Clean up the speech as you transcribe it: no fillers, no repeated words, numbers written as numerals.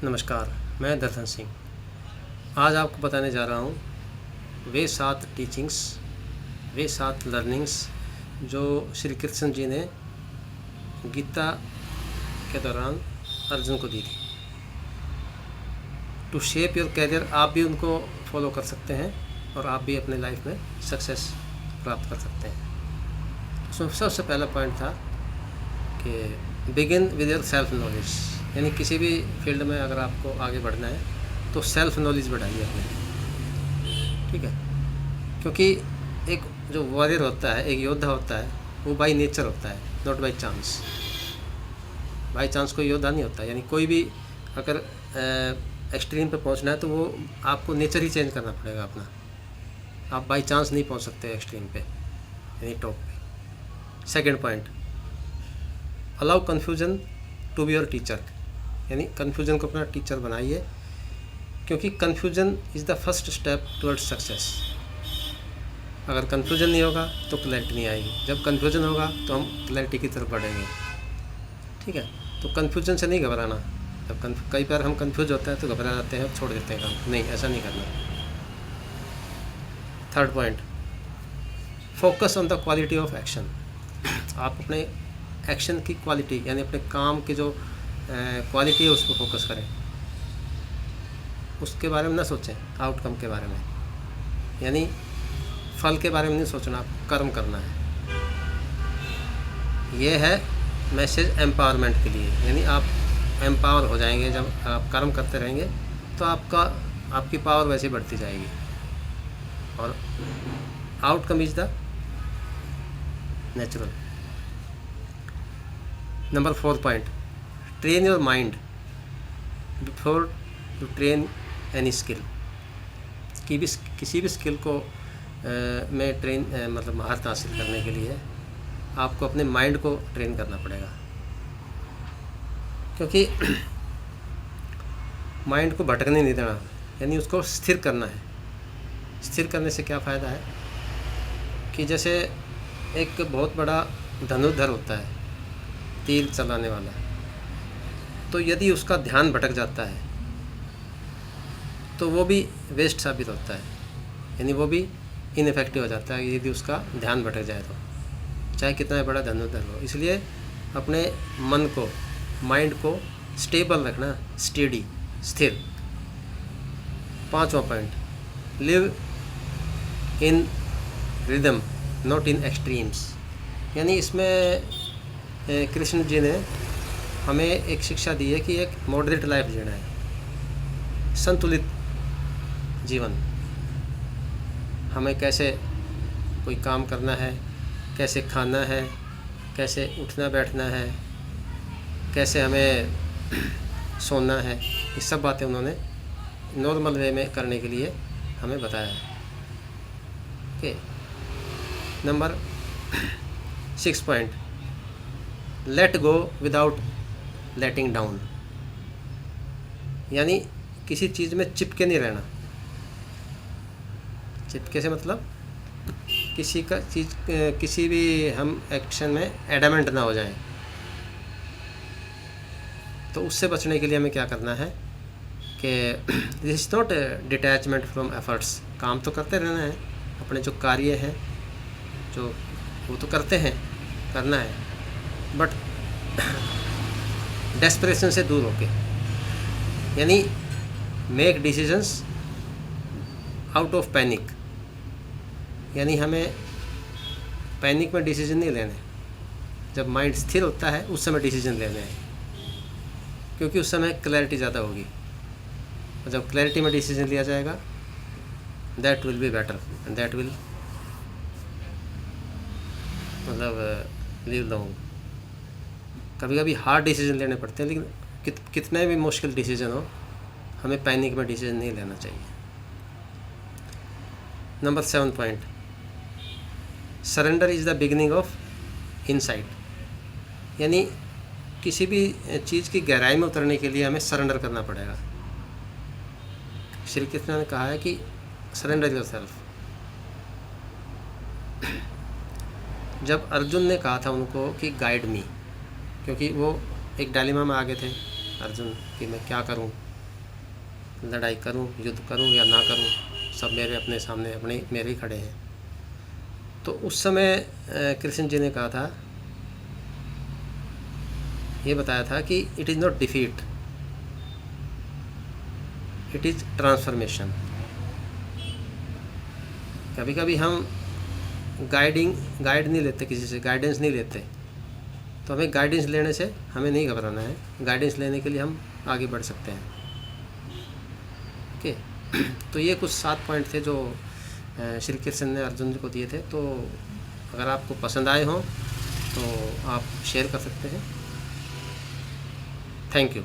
नमस्कार, मैं दर्शन सिंह। आज आपको बताने जा रहा हूँ वे 7 टीचिंग्स, वे 7 लर्निंग्स जो श्री कृष्ण जी ने गीता के दौरान अर्जुन को दी थी। टू शेप योर कैरियर, आप भी उनको फॉलो कर सकते हैं और आप भी अपने लाइफ में सक्सेस प्राप्त कर सकते हैं। उसमें सबसे पहला पॉइंट था कि begin with your self knowledge, यानी किसी भी फील्ड में अगर आपको आगे बढ़ना है तो सेल्फ नॉलेज बढ़ाइए अपने, ठीक है। क्योंकि एक जो वॉरियर होता है, एक योद्धा होता है, वो बाई नेचर होता है, not by chance. By chance कोई योद्धा नहीं होता। यानी कोई भी अगर एक्सट्रीम पे पहुंचना है तो वो आपको नेचर ही चेंज करना पड़ेगा अपना। आप बाई चांस नहीं पहुंच सकते एक्सट्रीम पे, यानी टॉप पे। Second point, allow confusion to be your teacher, यानी कन्फ्यूजन को अपना टीचर बनाइए, क्योंकि confusion is the first step towards success. अगर कन्फ्यूजन नहीं होगा तो क्लैरिटी नहीं आएगी। जब कन्फ्यूजन होगा तो हम क्लैरिटी की तरफ बढ़ेंगे, ठीक है। तो कन्फ्यूजन से नहीं घबराना। जब कई बार हम कन्फ्यूज होते हैं तो घबरा जाते हैं और छोड़ देते हैं काम। नहीं, ऐसा नहीं करना। Third point, focus on the quality of action. आप अपने एक्शन की क्वालिटी, यानी अपने काम की जो क्वालिटी है, उस पर फोकस करें। उसके बारे में ना सोचें, आउटकम के बारे में, यानी फल के बारे में नहीं सोचना, आपको कर्म करना है। ये है मैसेज एम्पावरमेंट के लिए, यानी आप एम्पावर हो जाएंगे। जब आप कर्म करते रहेंगे तो आपकी पावर वैसे बढ़ती जाएगी और outcome is the natural. Number 4 point, train your mind before you train any skill. किसी भी स्किल को में मतलब महारत हासिल करने के लिए आपको अपने माइंड को ट्रेन करना पड़ेगा, क्योंकि माइंड को भटकने नहीं देना, यानी उसको स्थिर करना है। स्थिर करने से क्या फ़ायदा है कि जैसे एक बहुत बड़ा धनुर्धर होता है, तीर चलाने वाला, तो यदि उसका ध्यान भटक जाता है तो वो भी वेस्ट साबित होता है, यानी वो भी इनफेक्टिव हो जाता है यदि उसका ध्यान भटक जाए तो, चाहे कितना बड़ा धनुर्धर हो। इसलिए अपने मन को, माइंड को स्टेबल रखना, स्टेडी, स्थिर। 5वां point, live in rhythm not in extremes, यानी इसमें कृष्ण जी ने हमें एक शिक्षा दी है कि एक मॉडरेट लाइफ जीना है, संतुलित जीवन। हमें कैसे कोई काम करना है, कैसे खाना है, कैसे उठना बैठना है, कैसे हमें सोना है, ये सब बातें उन्होंने नॉर्मल वे में करने के लिए हमें बताया है। Okay. Number 6 point, let go without लेटिंग डाउन, यानी किसी चीज़ में चिपके नहीं रहना। चिपके से मतलब किसी भी हम एक्शन में एडमेंट ना हो जाएं। तो उससे बचने के लिए हमें क्या करना है कि this is not detachment from efforts. काम तो करते रहना है, अपने जो कार्य हैं जो वो तो करते हैं, करना है, बट डेस्परेशन से दूर होके, यानी make decisions out of panic, यानी हमें पैनिक में डिसीजन नहीं लेने। जब माइंड स्थिर होता है उस समय डिसीजन लेने हैं, क्योंकि उस समय क्लैरिटी ज़्यादा होगी। और जब क्लैरिटी में डिसीजन लिया जाएगा, that will be better and that will मतलब लिव लॉन्ग। कभी कभी हार्ड डिसीजन लेने पड़ते हैं, लेकिन कितने भी मुश्किल डिसीजन हो, हमें पैनिक में डिसीजन नहीं लेना चाहिए। Number 7 point, surrender is the beginning of insight, यानी किसी भी चीज़ की गहराई में उतरने के लिए हमें सरेंडर करना पड़ेगा। श्री कृष्ण ने कहा है कि सरेंडर योरसेल्फ। जब अर्जुन ने कहा था उनको कि गाइड मी, क्योंकि वो एक डायलेमा में आ गए थे अर्जुन कि मैं क्या करूं, लड़ाई करूं, युद्ध करूं या ना करूं, सब मेरे अपने सामने अपने मेरे ही खड़े हैं। तो उस समय कृष्ण जी ने कहा था, ये बताया था कि it is not defeat, it is transformation. कभी कभी हम गाइड नहीं लेते, किसी से गाइडेंस नहीं लेते, तो हमें गाइडेंस लेने से हमें नहीं घबराना है। गाइडेंस लेने के लिए हम आगे बढ़ सकते हैं। ओके। तो ये कुछ 7 पॉइंट थे जो श्री कृष्ण ने अर्जुन जी को दिए थे। तो अगर आपको पसंद आए हों तो आप शेयर कर सकते हैं। Thank you.